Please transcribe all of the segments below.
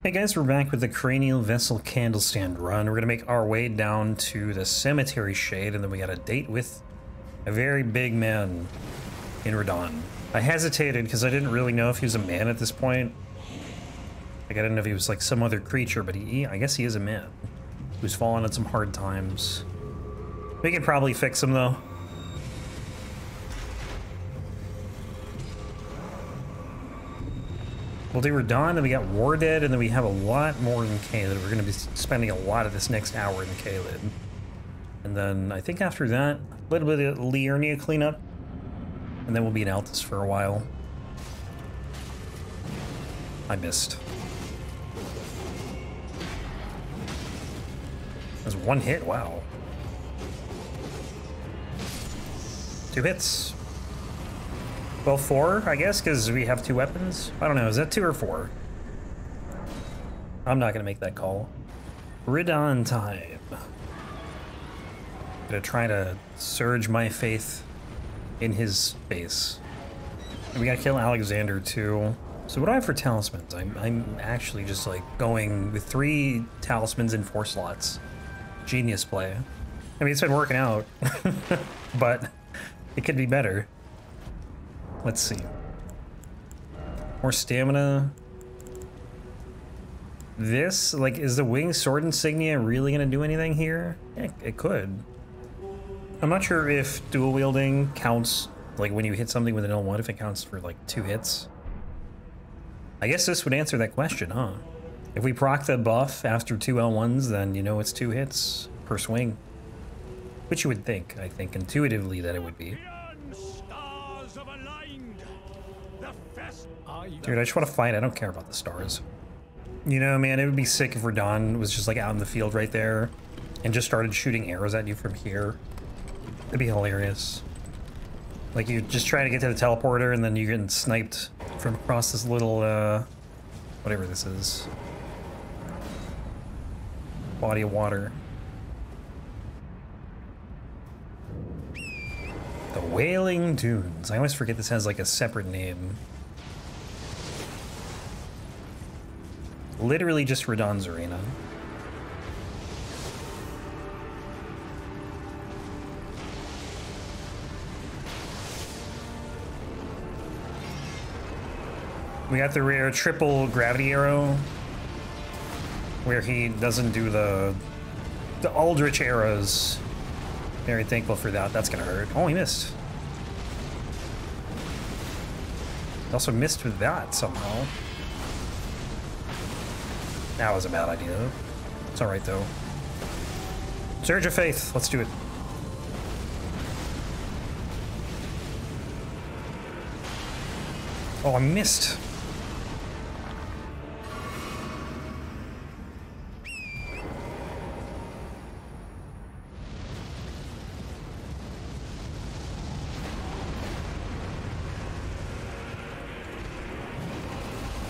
Hey guys, we're back with the Cranial Vessel Candlestand run. We're gonna make our way down to the Cemetery Shade, and then we got a date with a very big man in Radahn. I hesitated because I didn't really know if he was a man at this point. Like, I didn't know if he was like some other creature, but I guess he is a man who's fallen on some hard times. We could probably fix him though. We'll do Radahn, and we got War Dead, and then we have a lot more in Caelid. We're going to be spending a lot of this next hour in Caelid. And then I think after that, a little bit of Liurnia cleanup, and then we'll be in Altus for a while. I missed. That was one hit, wow. 2 hits. Well, 4, I guess, because we have 2 weapons. I don't know, is that 2 or 4? I'm not gonna make that call. Radahn time. Gonna try to surge my faith in his base. And we gotta kill Alexander too. So what do I have for talismans? I'm actually just like going with 3 talismans in 4 slots. Genius play. I mean, it's been working out, but it could be better. Let's see. More stamina. This, like, is the winged sword insignia really gonna do anything here? Yeah, it could. I'm not sure if dual wielding counts, like when you hit something with an L1, if it counts for like 2 hits. I guess this would answer that question, huh? If we proc the buff after 2 L1s, then you know it's 2 hits per swing. Which you would think, I think intuitively that it would be. Dude, I just want to fight. I don't care about the stars. You know, man, it would be sick if Radahn was just like out in the field right there and just started shooting arrows at you from here. It'd be hilarious. Like, you just try to get to the teleporter and then you're getting sniped from across this little, whatever this is. Body of water. The Wailing Dunes. I always forget this has like a separate name. Literally just Radahn's arena. We got the rare triple gravity arrow, where he doesn't do the Aldrich arrows. Very thankful for that. That's gonna hurt. Oh, he missed. He also missed with that somehow. That was a bad idea. It's alright though. Surge of Faith, let's do it. Oh, I missed.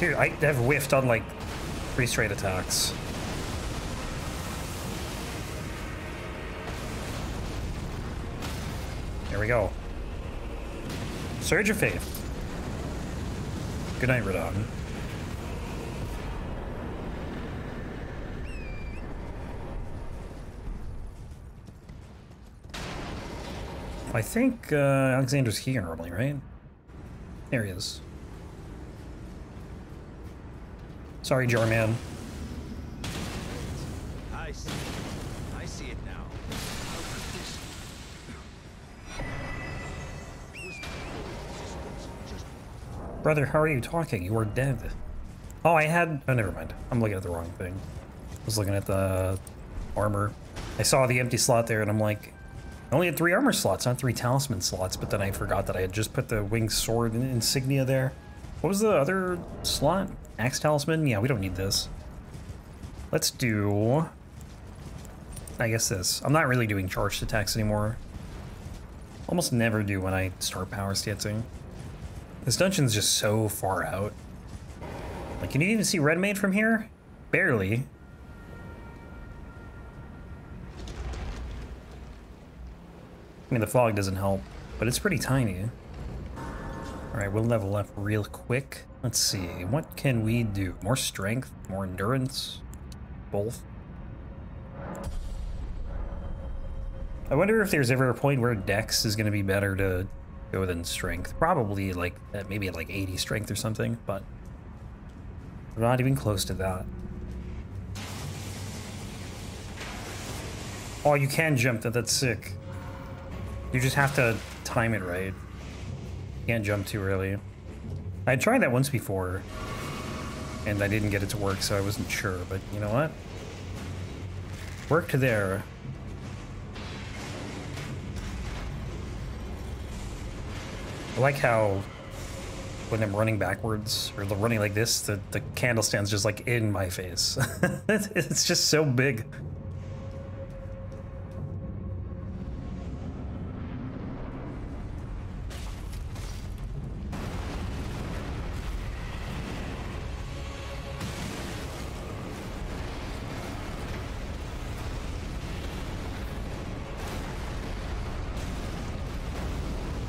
Dude, I have whiffed on like 3 straight attacks. There we go. Surge of Faith. Good night, Radahn. I think Alexander's here normally, right? There he is. Sorry, Jarman. I see it now. Brother, how are you talking? You are dead. Oh, oh, never mind. I'm looking at the wrong thing. I was looking at the armor. I saw the empty slot there, and I'm like, I only had 3 armor slots, not 3 talisman slots, but then I forgot that I had just put the winged sword insignia there. What was the other slot? Axe talisman? Yeah, we don't need this. Let's do, I guess this. I'm not really doing charged attacks anymore. Almost never do when I start power stancing. This dungeon's just so far out. Like, can you even see Red Maid from here? Barely. I mean, the fog doesn't help, but it's pretty tiny. Alright, we'll level up real quick. Let's see, what can we do? More strength? More endurance? Both? I wonder if there's ever a point where Dex is going to be better to go than strength. Probably like maybe at like 80 strength or something, but we're not even close to that. Oh, you can jump that. That's sick. You just have to time it right. You can't jump too early. I tried that once before, and I didn't get it to work, so I wasn't sure. But you know what? Worked there. I like how when I'm running backwards or running like this, the candlestand's just like in my face. It's just so big.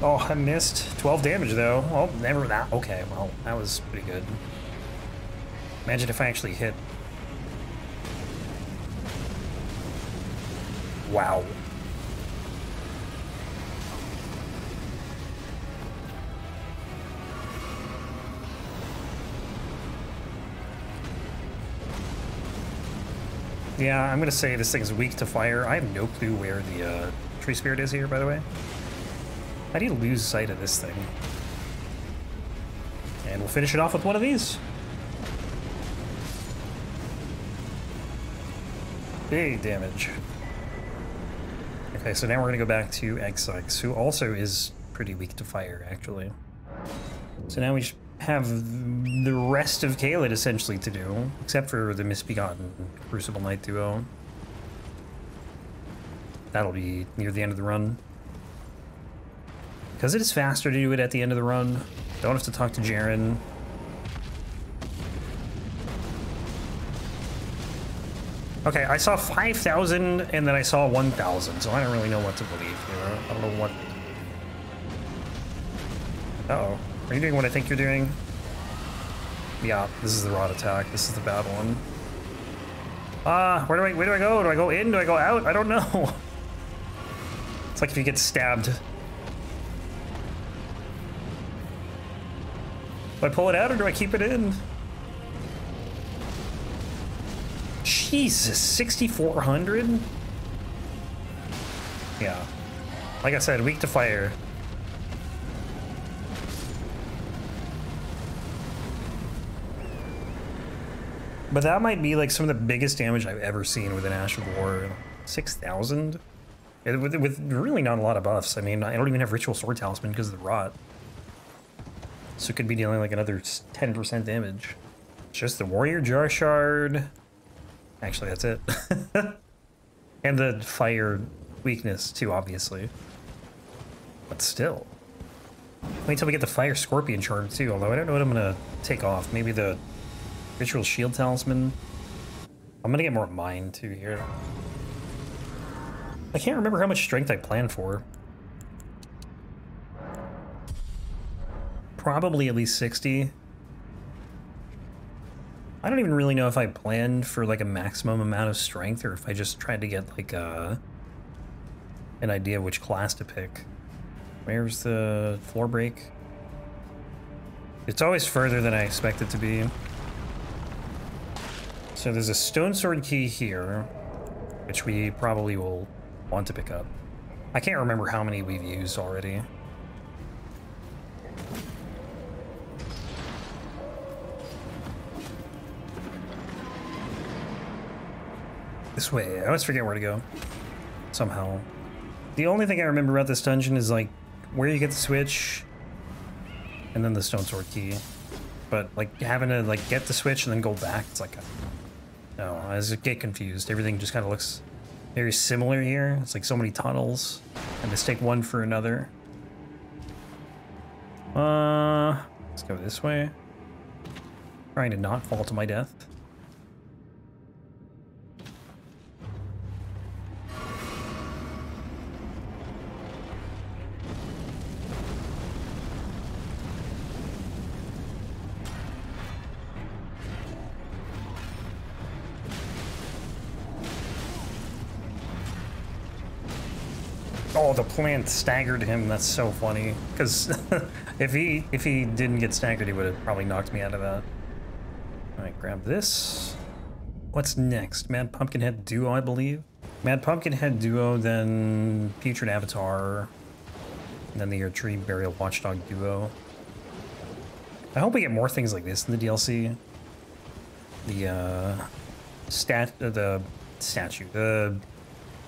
Oh, I missed. 12 damage, though. Oh, never that. Okay, well, that was pretty good. Imagine if I actually hit. Wow. Yeah, I'm gonna say this thing's weak to fire. I have no clue where the tree spirit is here, by the way. I need to lose sight of this thing. And we'll finish it off with one of these. Big damage. Okay, so now we're gonna go back to Ekzykes, who also is pretty weak to fire, actually. So now we just have the rest of Caelid essentially to do, except for the Misbegotten Crucible Knight duo. That'll be near the end of the run. Because it is faster to do it at the end of the run. Don't have to talk to Jaren. Okay, I saw 5,000 and then I saw 1,000, so I don't really know what to believe here. I don't know what... Uh-oh. Are you doing what I think you're doing? Yeah, this is the rod attack. This is the bad one. Where do I go? Do I go in? Do I go out? I don't know. It's like if you get stabbed. Do I pull it out or do I keep it in? Jesus, 6,400? Yeah. Like I said, weak to fire. But that might be like some of the biggest damage I've ever seen with an Ash of War. 6,000? With really not a lot of buffs. I mean, I don't even have Ritual Sword Talisman because of the rot. So it could be dealing like another 10% damage. Just the Warrior Jar Shard. Actually, that's it. And the fire weakness too, obviously. But still. Wait till we get the Fire Scorpion Charm too, although I don't know what I'm gonna take off. Maybe the Ritual Shield Talisman. I'm gonna get more Mind too here. I can't remember how much strength I planned for. Probably at least 60. I don't even really know if I planned for like a maximum amount of strength or if I just tried to get like an idea of which class to pick. Where's the floor break? It's always further than I expect it to be. So there's a stone sword key here, which we probably will want to pick up. I can't remember how many we've used already. This way. I always forget where to go. Somehow. The only thing I remember about this dungeon is like where you get the switch and then the stone sword key. But like having to like get the switch and then go back, it's like no, I just get confused. Everything just kind of looks very similar here. It's like so many tunnels and mistake one for another. Let's go this way. Trying to not fall to my death. Oh, the plant staggered him. That's so funny. Because if he didn't get staggered, he would have probably knocked me out of that. All right, grab this. What's next? Mad Pumpkinhead Duo, I believe. Mad Pumpkinhead Duo, then Putrid Avatar, and then the Erdtree Burial Watchdog Duo. I hope we get more things like this in the DLC. The statue.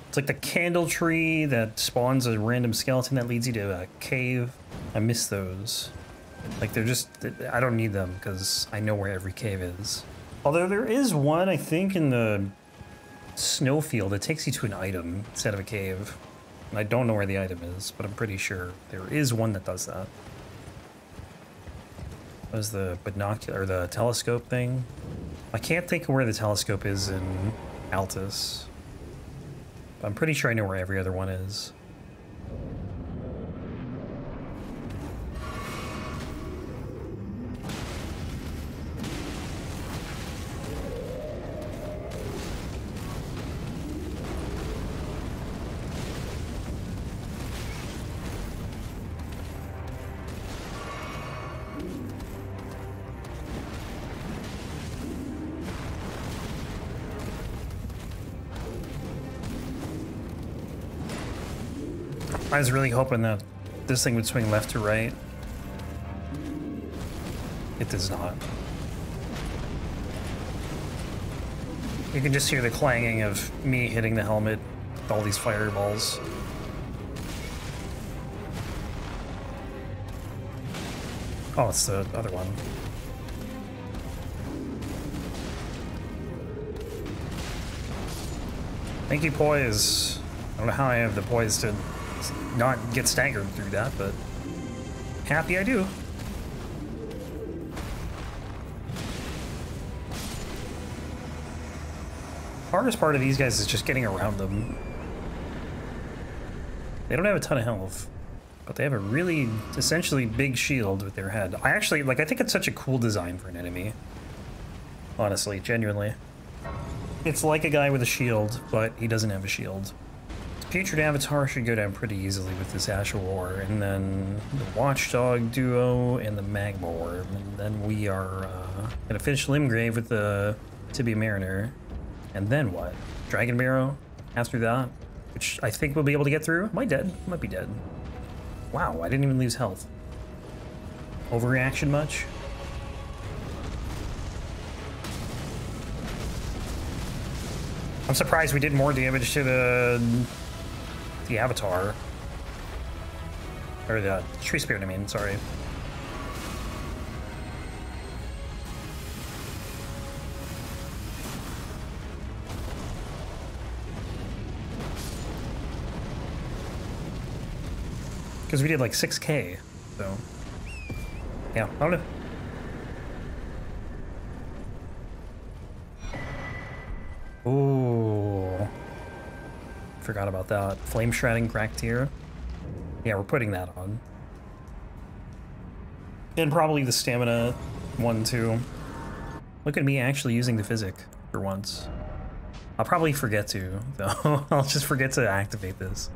It's like the candle tree that spawns a random skeleton that leads you to a cave. I miss those. Like, they're just, I don't need them because I know where every cave is. Although there is one, I think, in the snowfield that takes you to an item instead of a cave. And I don't know where the item is, but I'm pretty sure there is one that does that. What was the binocular, or the telescope thing? I can't think of where the telescope is in Altus. But I'm pretty sure I know where every other one is. I was really hoping that this thing would swing left to right. It does not. You can just hear the clanging of me hitting the helmet with all these fireballs. Oh, it's the other one. Thank you, poise. I don't know how I have the poise to not get staggered through that, but happy I do. Hardest part of these guys is just getting around them. They don't have a ton of health, but they have a really essentially big shield with their head. I actually, like, I think it's such a cool design for an enemy. Honestly, genuinely. It's like a guy with a shield, but he doesn't have a shield. Putrid Avatar should go down pretty easily with this Ash of War, and then the Watchdog Duo and the Magma Wyrm, and then we are gonna finish Limgrave with the Tibia Mariner, and then what? Dragonbarrow after that, which I think we'll be able to get through. Am I dead? I might be dead. Wow, I didn't even lose health. Overreaction much? I'm surprised we did more damage to the Avatar. Or the Tree Spirit, I mean, sorry. Because we did like 6k, so. Yeah, I don't know. Ooh. Forgot about that. Flame Shredding Graktir. Yeah, we're putting that on. And probably the stamina one too. Look at me actually using the physic for once. I'll probably forget to, though. I'll just forget to activate this.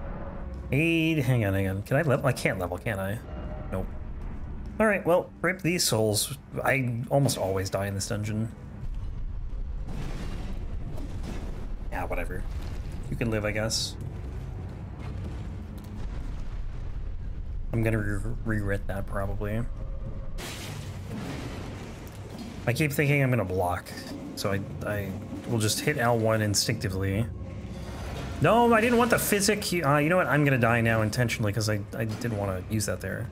Hey, hang on. Can I level? I can't level, can I? Nope. Alright, well, rip these souls. I almost always die in this dungeon. Yeah, whatever. You can live, I guess. I'm gonna regret that, probably. I keep thinking I'm gonna block, so I will just hit L1 instinctively. No, I didn't want the physic. You know what? I'm gonna die now intentionally because I didn't want to use that there.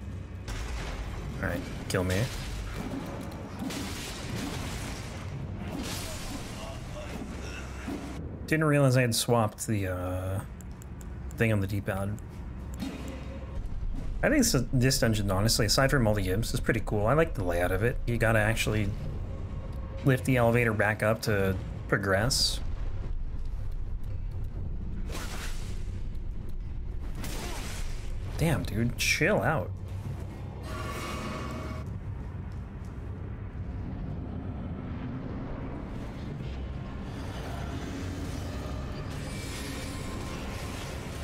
Alright, kill me. Didn't realize I had swapped the thing on the D-pad. I think this dungeon, honestly, aside from all the imps, is pretty cool. I like the layout of it. You gotta actually lift the elevator back up to progress. Damn, dude, chill out.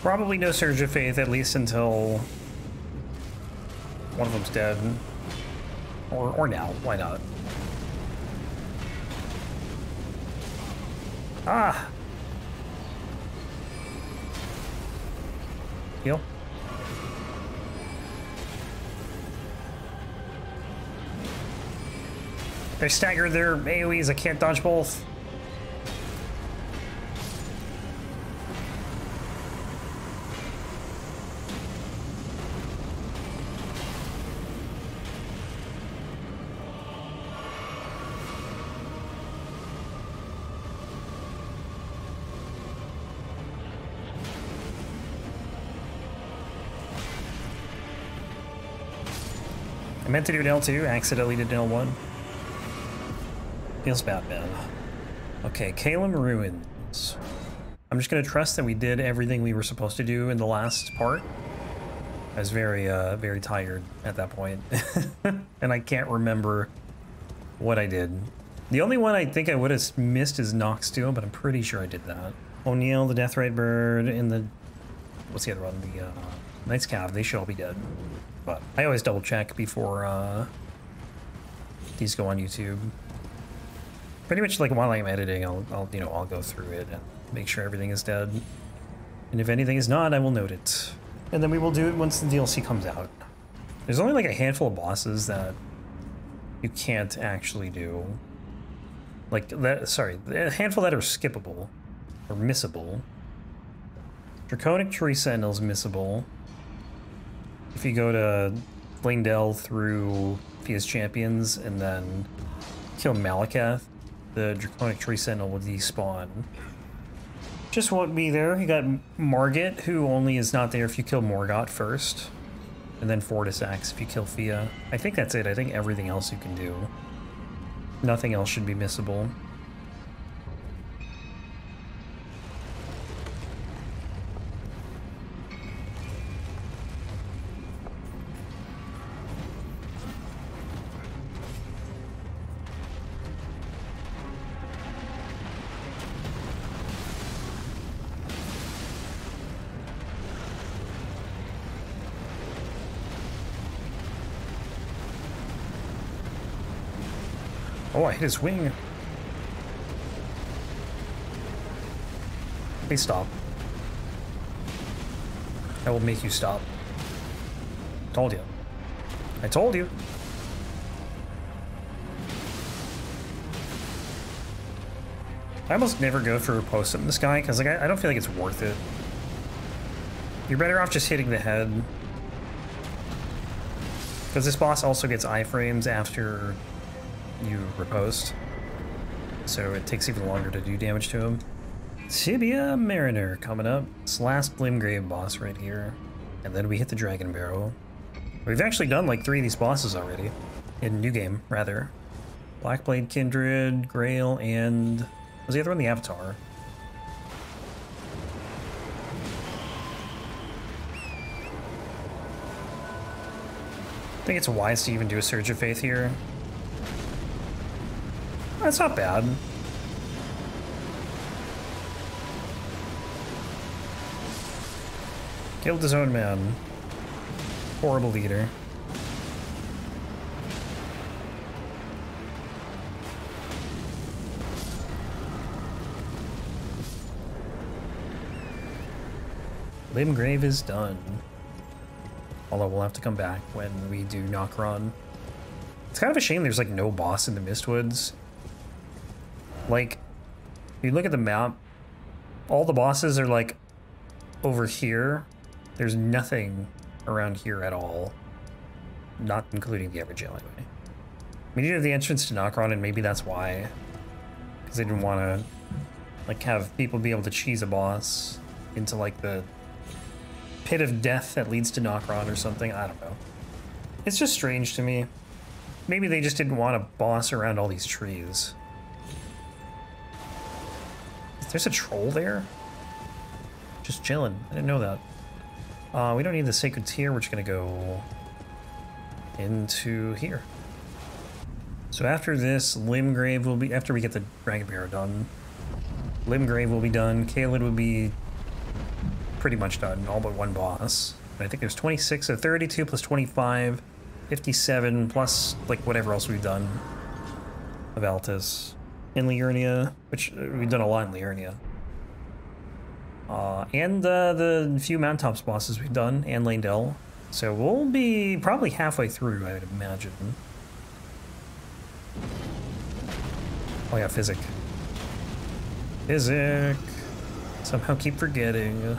Probably no Surge of Faith, at least until one of them's dead. Or now, why not? Ah! Heal. They staggered their AoEs, I can't dodge both. I meant to do an L2, accidentally did an L1. Feels bad, man. Okay, Caelem Ruins. I'm just gonna trust that we did everything we were supposed to do in the last part. I was very, very tired at that point. And I can't remember what I did. The only one I think I would have missed is Noxsteel, but I'm pretty sure I did that. O'Neill, the Deathrite Bird, and the... what's the other one? The, Knight's Cav, they should all be dead. But I always double check before, these go on YouTube. Pretty much like while I'm editing, I'll you know, I'll go through it and make sure everything is dead. And if anything is not, I will note it. And then we will do it once the DLC comes out. There's only like a handful of bosses that you can't actually do. Like that, sorry, a handful that are skippable or missable. Draconic Tree Sentinel's missable. If you go to Lingdell through Fia's Champions and then kill Malakath, the Draconic Tree Sentinel will despawn. Just won't be there. You got Margit, who only is not there if you kill Morgott first. And then Fortisax if you kill Fia. I think that's it. I think everything else you can do. Nothing else should be missable. Oh, I hit his wing. Please stop. I will make you stop. Told you. I told you. I almost never go for a post in this guy because like I don't feel like it's worth it. You're better off just hitting the head. Because this boss also gets iframes after you riposte, so it takes even longer to do damage to him. Tibia Mariner coming up. It's last Limgrave boss right here, and then we hit the Dragonbarrow. We've actually done like 3 of these bosses already in New Game, rather. Blackblade, Kindred, Greyll, and what was the other one? The Avatar. I think it's wise to even do a Surge of Faith here. That's not bad. Killed his own man. Horrible leader. Limgrave is done. Although we'll have to come back when we do Nokron. It's kind of a shame there's like no boss in the Mistwoods. Like, if you look at the map, all the bosses are like over here. There's nothing around here at all. Not including the Evergaol anyway. We needed the entrance to Nokron, and maybe that's why. Because they didn't want to like have people be able to cheese a boss into like the pit of death that leads to Nokron or something. I don't know. It's just strange to me. Maybe they just didn't want a boss around all these trees. There's a troll there? Just chilling. I didn't know that. We don't need the Sacred Tear. We're just gonna go into here. So after this, Limgrave will be... after we get the Dragonbarrow done, Limgrave will be done. Caelid will be pretty much done, all but one boss. I think there's 26, so 32 plus 25, 57 plus like whatever else we've done of Altus in Liurnia, which we've done a lot in Liurnia. And the few mountaintops bosses we've done, and Leyndell. So we'll be probably halfway through, I would imagine. Oh yeah, Physic. Physic. Somehow keep forgetting.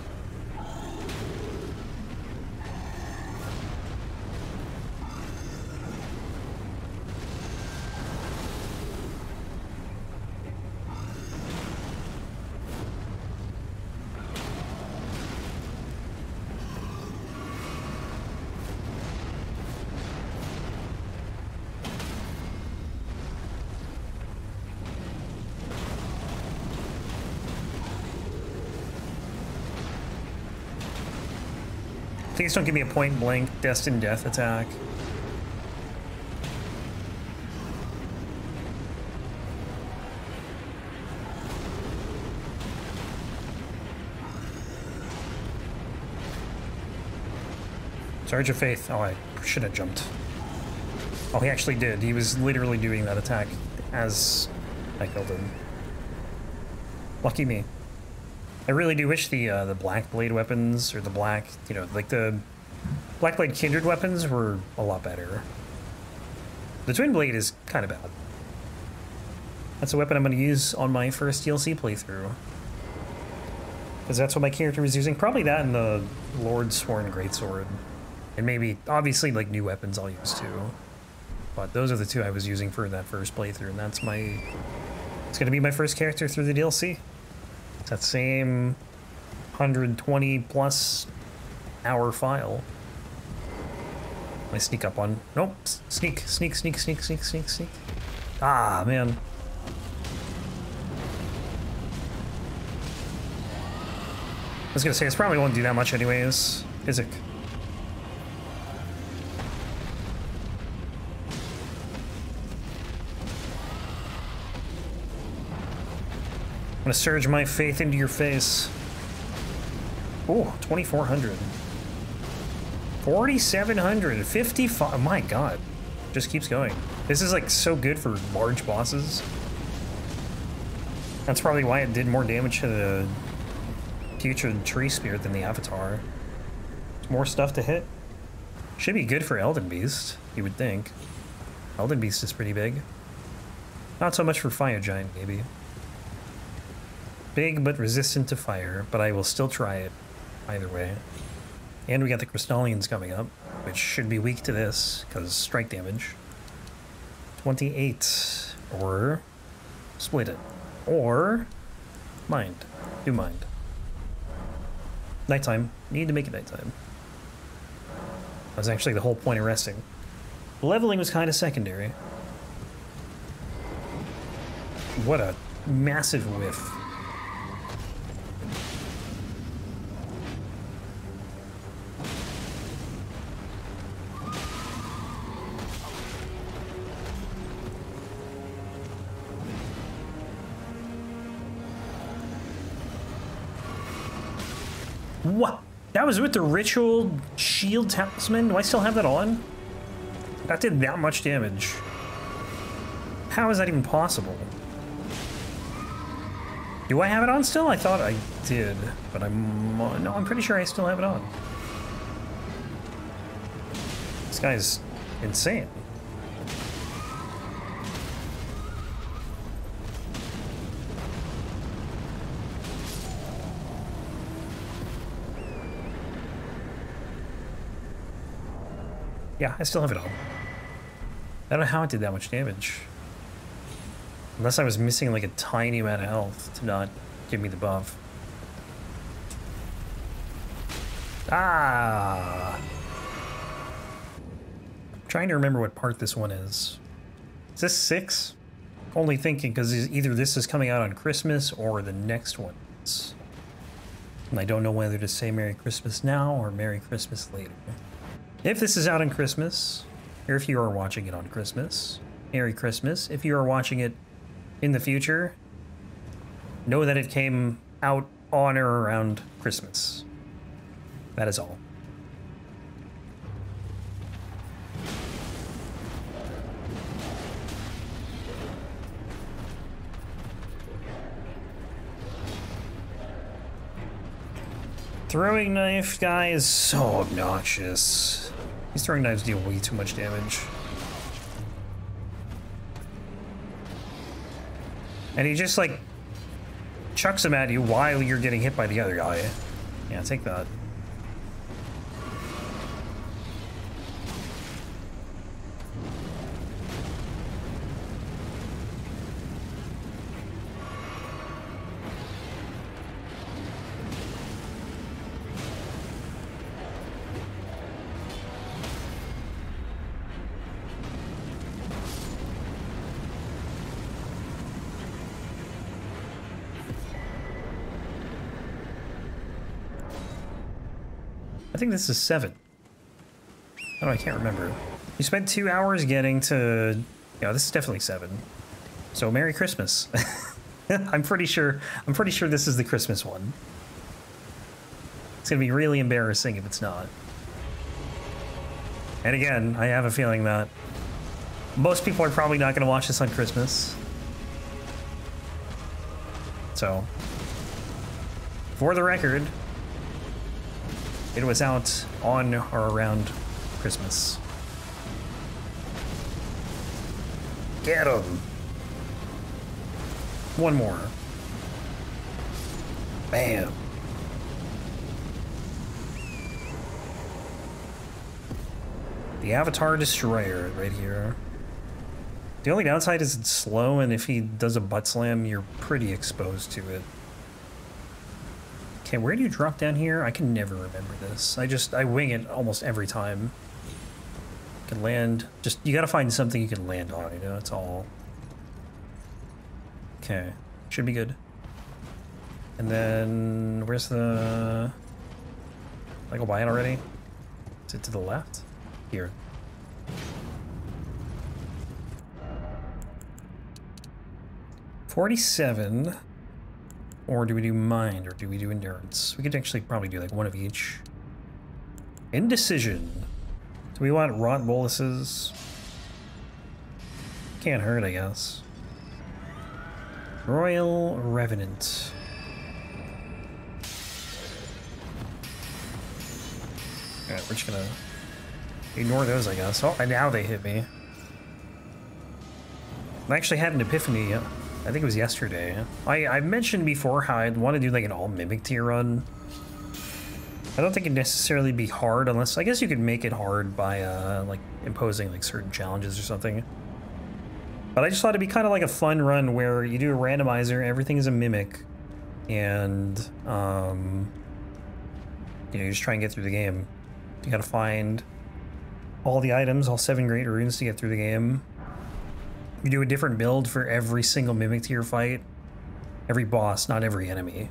Please don't give me a point-blank destined death attack. Surge of Faith. Oh, I should have jumped. Oh, he actually did. He was literally doing that attack as I killed him. Lucky me. I really do wish the Black Blade weapons, or the black, you know, like the Black Blade Kindred weapons were a lot better. The Twin Blade is kind of bad. That's a weapon I'm going to use on my first DLC playthrough. Because that's what my character was using. Probably that and the Lord Sworn Greatsword. And maybe, obviously, like, new weapons I'll use too. But those are the two I was using for that first playthrough, and that's my... It's going to be my first character through the DLC. It's that same 120 plus hour file. I sneak up on... Nope. Sneak. Ah, man. I was gonna say, this probably won't do that much anyways. Physic. I'm gonna surge my faith into your face. Oh, 2,400. 4,700. 55. Oh my god. Just keeps going. This is like so good for large bosses. That's probably why it did more damage to the Putrid Tree Spirit than the Avatar. There's more stuff to hit. Should be good for Elden Beast, you would think. Elden Beast is pretty big. Not so much for Fire Giant, maybe. Big but resistant to fire, but I will still try it either way. And we got the Crystalians coming up, which should be weak to this, because strike damage. 28. Or split it. Or mind. Do mind. Nighttime. Need to make it nighttime. That was actually the whole point of resting. Leveling was kind of secondary. What a massive whiff. What? That was with the Ritual Shield Talisman? Do I still have that on? That did that much damage. How is that even possible? Do I have it on still? I thought I did, but no, I'm pretty sure I still have it on. This guy's insane. Yeah, I still have it on. I don't know how it did that much damage. Unless I was missing like a tiny amount of health to not give me the buff. Ah! I'm trying to remember what part this one is. Is this 6? Only thinking because either this is coming out on Christmas or the next one is. And I don't know whether to say Merry Christmas now or Merry Christmas later. If this is out on Christmas, or if you are watching it on Christmas, Merry Christmas. If you are watching it in the future, know that it came out on or around Christmas. That is all. Throwing knife guy is so obnoxious. These throwing knives deal way too much damage. And he just like chucks them at you while you're getting hit by the other guy. Yeah, take that. I think this is 7. Oh, I can't remember. You spent 2 hours getting to... Yeah, this is definitely 7. So Merry Christmas. I'm pretty sure this is the Christmas one. It's gonna be really embarrassing if it's not. And again, I have a feeling that most people are probably not gonna watch this on Christmas. So, for the record, it was out on or around Christmas. Get him! One more. Bam! The Avatar Destroyer right here. The only downside is it's slow, and if he does a butt slam, you're pretty exposed to it. Okay, where do you drop down here? I can never remember this. I wing it almost every time. You can land, you gotta find something you can land on, you know, that's all. Okay, should be good. And then, where's the... Did I go by it already? Is it to the left? Here. $47. Or do we do mind, or do we do endurance? We could actually probably do like one of each. Indecision. Do we want rot boluses? Can't hurt, I guess. Royal Revenant. Alright, we're just gonna ignore those, I guess. Oh, and now they hit me. I actually had an epiphany. I think it was yesterday. I mentioned before how I'd want to do like an all mimic tier run. I don't think it'd necessarily be hard unless, I guess you could make it hard by like imposing like certain challenges or something. But I just thought it'd be kind of like a fun run where you do a randomizer, everything is a mimic, and you know, you just try and get through the game. You gotta find all the items, all 7 great runes to get through the game. You do a different build for every single mimic tier fight. Every boss, not every enemy.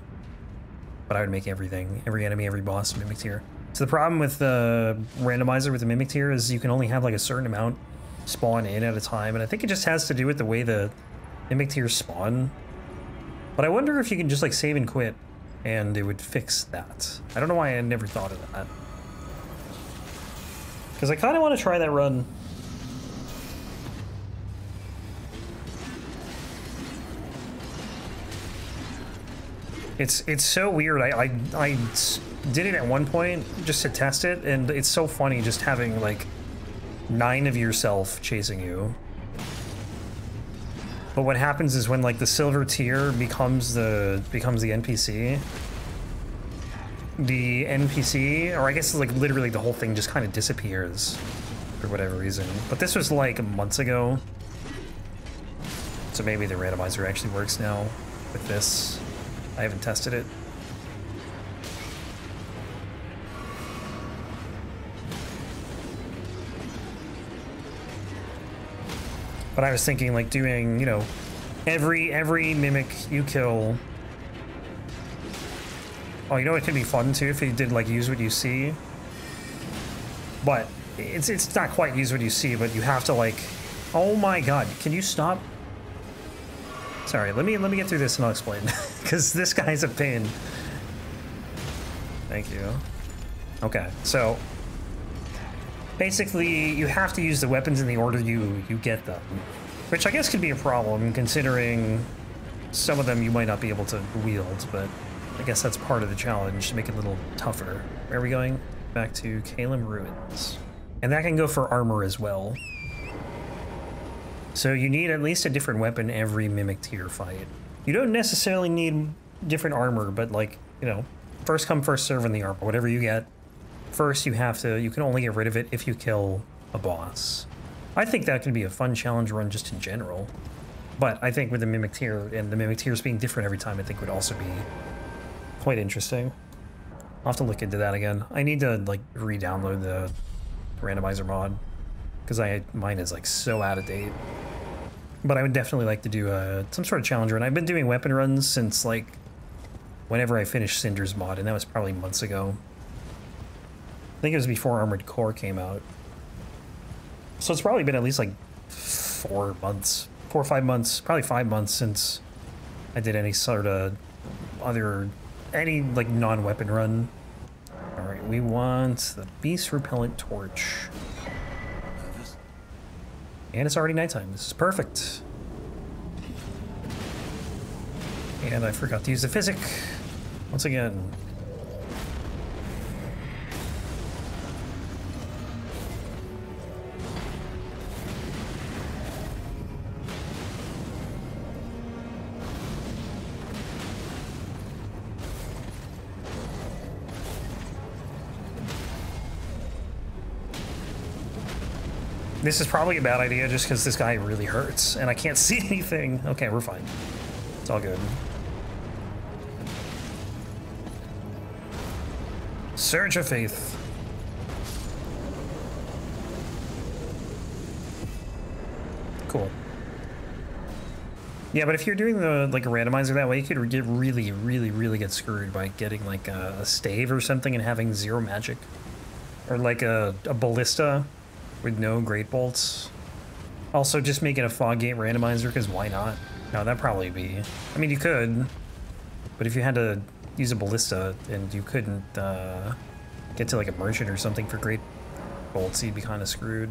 But I would make everything, every enemy, every boss mimic tier. So the problem with the randomizer with the mimic tier is you can only have like a certain amount spawn in at a time, and I think it just has to do with the way the mimic tiers spawn. But I wonder if you can just like save and quit and it would fix that. I don't know why I never thought of that. Because I kind of want to try that run. It's so weird. I did it at one point just to test it, and it's so funny just having like 9 of yourself chasing you. But what happens is when like the silver tier becomes the NPC, the NPC, or I guess like literally the whole thing just kind of disappears for whatever reason. But this was like months ago, so maybe the randomizer actually works now with this. I haven't tested it. But I was thinking like doing, you know, every mimic you kill. Oh, you know it could be fun too if you did like use what you see. But it's not quite use what you see, but you have to like, oh my god, can you stop? Sorry, let me get through this and I'll explain. Because this guy's a pain. Thank you. Okay, so basically you have to use the weapons in the order you get them, which I guess could be a problem considering some of them you might not be able to wield, but I guess that's part of the challenge to make it a little tougher. Where are we going? Back to Caelem Ruins. And that can go for armor as well. So you need at least a different weapon every Mimic tier fight. You don't necessarily need different armor, but like, you know, first come, first serve in the armor. Whatever you get first, you can only get rid of it if you kill a boss. I think that could be a fun challenge run just in general. But I think with the Mimic tier, and the Mimic tiers being different every time, I think would also be quite interesting. I'll have to look into that again. I need to, like, re-download the randomizer mod, because mine is, like, so out of date. But I would definitely like to do some sort of challenge run. I've been doing weapon runs since, like, whenever I finished Cinder's mod, and that was probably months ago. I think it was before Armored Core came out. So it's probably been at least, like, 4 or 5 months, probably 5 months since I did any sort of any like non-weapon run. All right, we want the Beast Repellent Torch. And it's already nighttime. This is perfect. And I forgot to use the physic once again. This is probably a bad idea just because this guy really hurts and I can't see anything. Okay, we're fine. It's all good. Surge of Faith. Cool. Yeah, but if you're doing the like a randomizer that way, you could get really get screwed by getting like a stave or something and having 0 magic. Or like a ballista with no great bolts. Also, just make it a fog gate randomizer, because why not? No, that'd probably be... I mean, you could, but if you had to use a ballista and you couldn't get to like a merchant or something for great bolts, you'd be kind of screwed.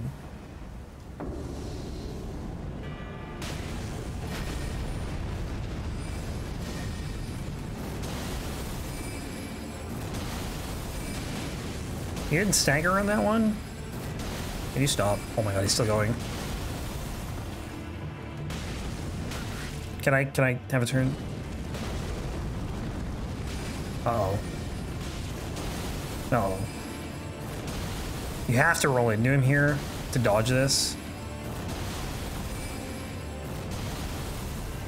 You didn't stagger on that one? Can you stop? Oh my god, he's still going. Can I have a turn? Uh-oh. No. You have to roll into him here to dodge this.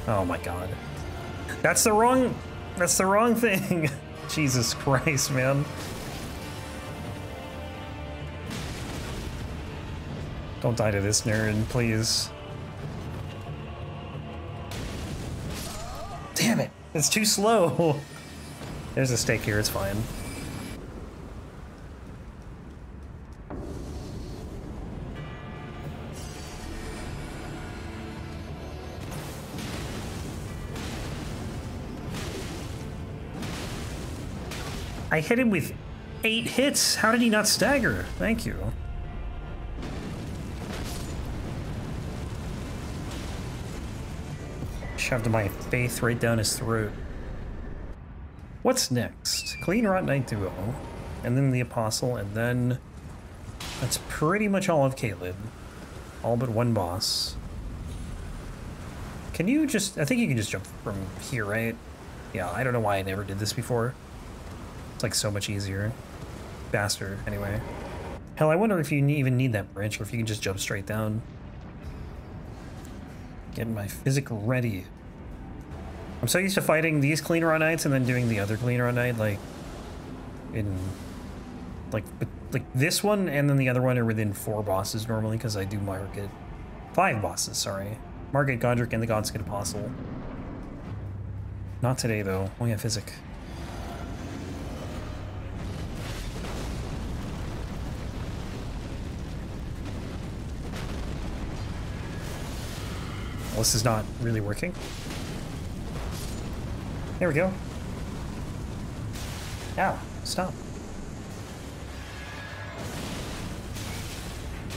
Oh my god. That's the wrong thing. Jesus Christ, man. Don't die to this nerd, please. Damn it! It's too slow! There's a stake here, it's fine. I hit him with 8 hits! How did he not stagger? Thank you. Shoved my faith right down his throat. What's next? Clean Rot Knight Duo, and then the Apostle, and then that's pretty much all of Caelid. All but one boss. Can you just... I think you can just jump from here, right? Yeah, I don't know why I never did this before. It's like so much easier. Faster, anyway. Hell, I wonder if you even need that branch, or if you can just jump straight down. Getting my physic ready. I'm so used to fighting these Clean Rot Knights and then doing the other Clean Rot Knight, like in like this one and then the other one are within 4 bosses normally, because I do Market 5 bosses, sorry. Market, Godric, and the Godskin Apostle. Not today though. Oh yeah, physic. Well, this is not really working. There we go. Ow, stop.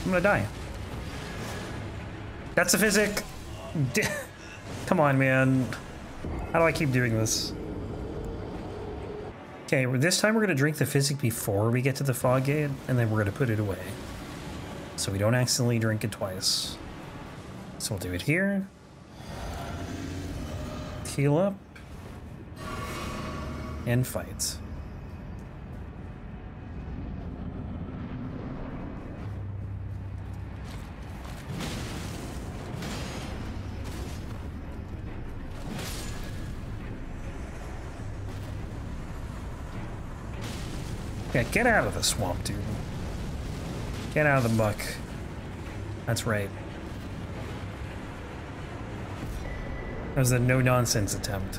I'm gonna die. That's a physic. Come on, man. How do I keep doing this? Okay, this time we're gonna drink the physic before we get to the fog gate, and then we're gonna put it away. So we don't accidentally drink it twice. So we'll do it here. Heal up. And fight. Yeah, get out of the swamp, dude. Get out of the muck. That's right. That was a no-nonsense attempt.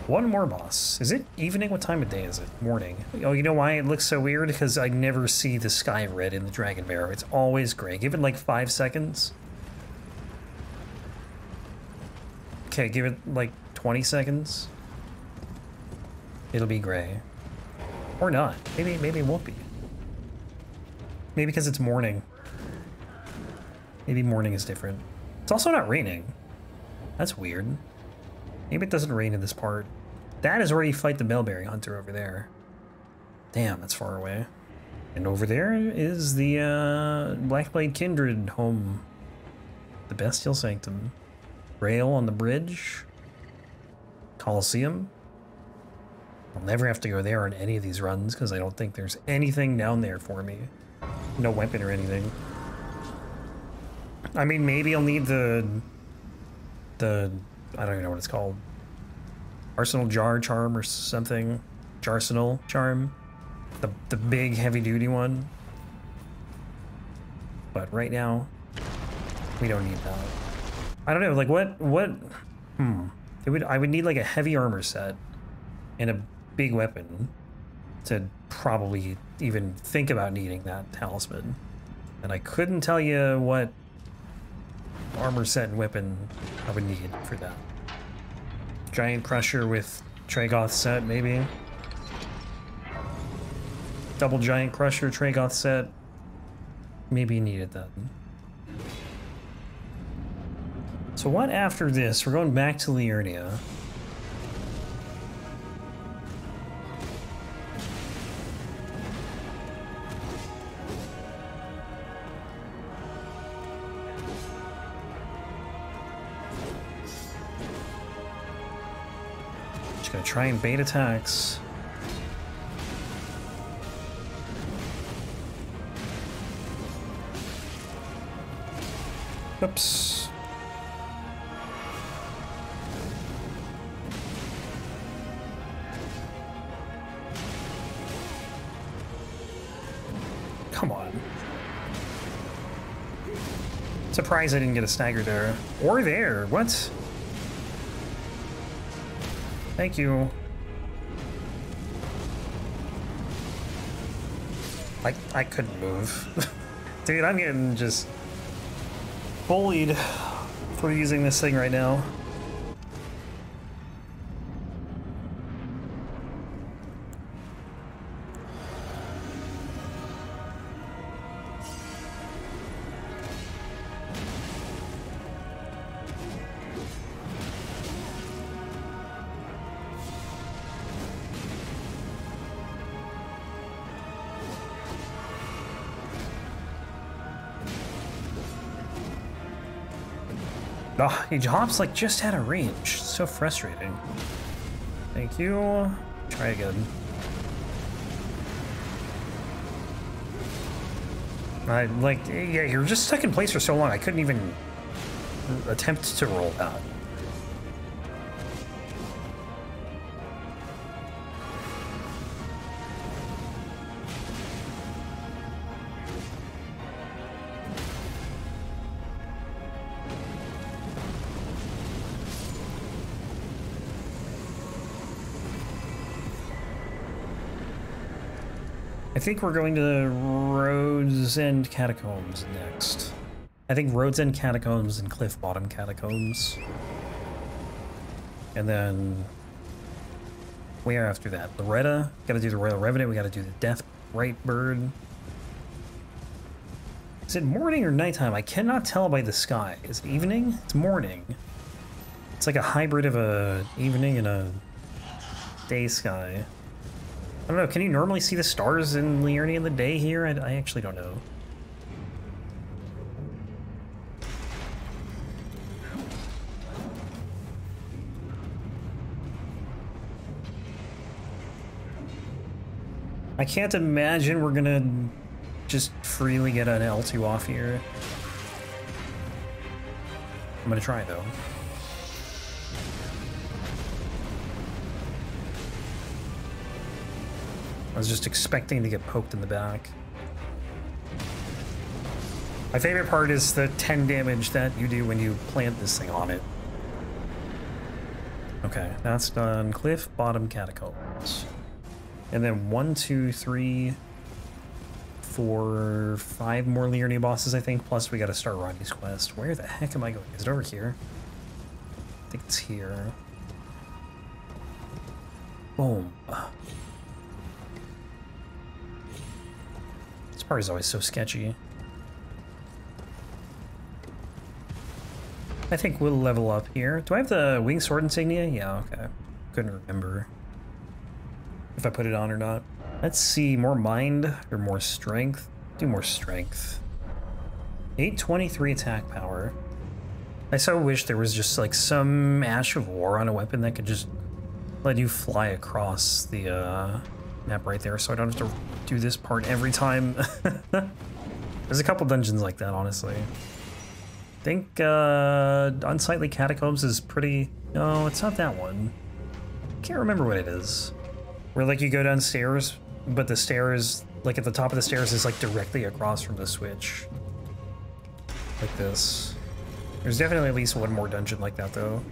One more boss. Is it evening? What time of day is it? Morning. Oh, you know why it looks so weird? Because I never see the sky red in the Dragonbarrow. It's always gray. Give it like 5 seconds. Okay, give it like 20 seconds. It'll be gray. Or not. Maybe it won't be. Maybe because it's morning. Maybe morning is different. It's also not raining. That's weird. Maybe it doesn't rain in this part. That is where you fight the Bellberry Hunter over there. Damn, that's far away. And over there is the Blackblade Kindred home. The Bestial Sanctum. Greyll on the bridge. Coliseum. I'll never have to go there on any of these runs because I don't think there's anything down there for me. No weapon or anything. I mean, maybe I'll need the I don't even know what it's called. Arsenal Jar Charm or something. Jarsenal Charm. The big heavy duty one. But right now, we don't need that. I don't know, like I would need like a heavy armor set and a big weapon to probably even think about needing that talisman. And I couldn't tell you what armor set and weapon I would need for that. Giant Crusher with Tragoth set, maybe. Double Giant Crusher, Tragoth set. Maybe needed that. So what after this? We're going back to Liurnia. Gonna try and bait attacks. Oops. Come on. Surprised I didn't get a stagger there. Or there. What? Thank you. I couldn't move. Dude, I'm getting just bullied for using this thing right now. Oh, he hops like just out of range. So frustrating. Thank you. Try again. Yeah, you're just stuck in place for so long. I couldn't even attempt to roll out. I think we're going to Road's End Catacombs next. I think Road's End Catacombs and Cliff Bottom Catacombs. And then where after that? Loretta, gotta do the Royal Revenant, we gotta do the Death Right Bird. Is it morning or nighttime? I cannot tell by the sky. Is it evening? It's morning. It's like a hybrid of a evening and a day sky. I don't know, can you normally see the stars in Liurnia in the day here? I actually don't know. I can't imagine we're gonna just freely get an L2 off here. I'm gonna try though. I was just expecting to get poked in the back. My favorite part is the 10 damage that you do when you plant this thing on it. Okay, that's done. Cliff, bottom, catacombs. And then 1, 2, 3, 4, 5 more Liurnia bosses, I think. Plus, we gotta start Rodney's quest. Where the heck am I going? Is it over here? I think it's here. Boom. This part is always so sketchy. I think we'll level up here. Do I have the winged sword insignia? Yeah, okay. Couldn't remember if I put it on or not. Let's see, more mind or more strength? Do more strength. 823 attack power. I so wish there was just like some Ash of War on a weapon that could just let you fly across the map right there, so I don't have to do this part every time. There's a couple dungeons like that, honestly. I think Untitled Catacombs is pretty... No, it's not that one. Can't remember what it is. Where like you go downstairs, but the stairs, like at the top of the stairs is like directly across from the switch. Like this. There's definitely at least one more dungeon like that though.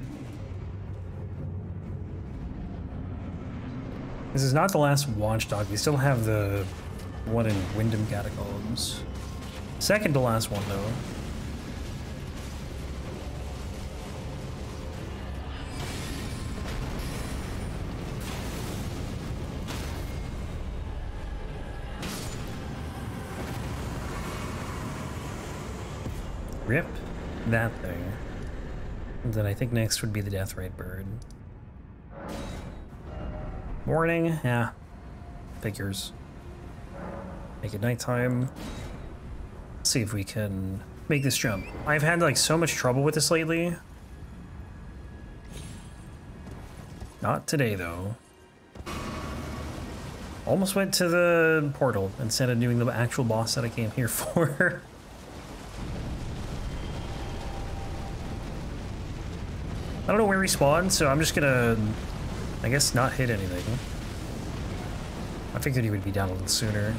This is not the last Watchdog. We still have the one in Wyndham Catacombs. Second to last one though. Rip that thing. And then I think next would be the Deathrite Bird. Morning, yeah. Figures. Make it nighttime. Let's see if we can make this jump. I've had like so much trouble with this lately. Not today though. Almost went to the portal instead of doing the actual boss that I came here for. I don't know where he spawned, so I'm just gonna, I guess, not hit anything. I figured he would be down a little sooner.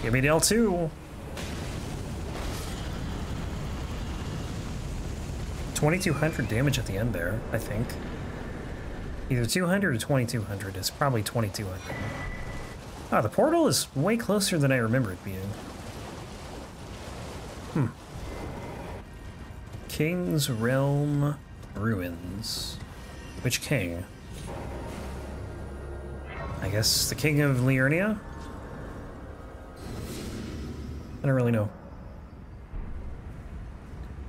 Give me the L2. 2200 damage at the end there, I think. Either 200 or 2200. It's probably 2200. Ah, the portal is way closer than I remember it being. King's Realm Ruins. Which king? I guess the king of Liurnia? I don't really know.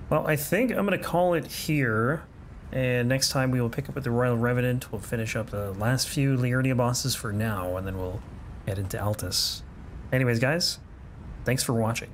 Well, I think I'm going to call it here, and next time we will pick up with the Royal Revenant. We'll finish up the last few Liurnia bosses for now, and then we'll head into Altus. Anyways, guys, thanks for watching.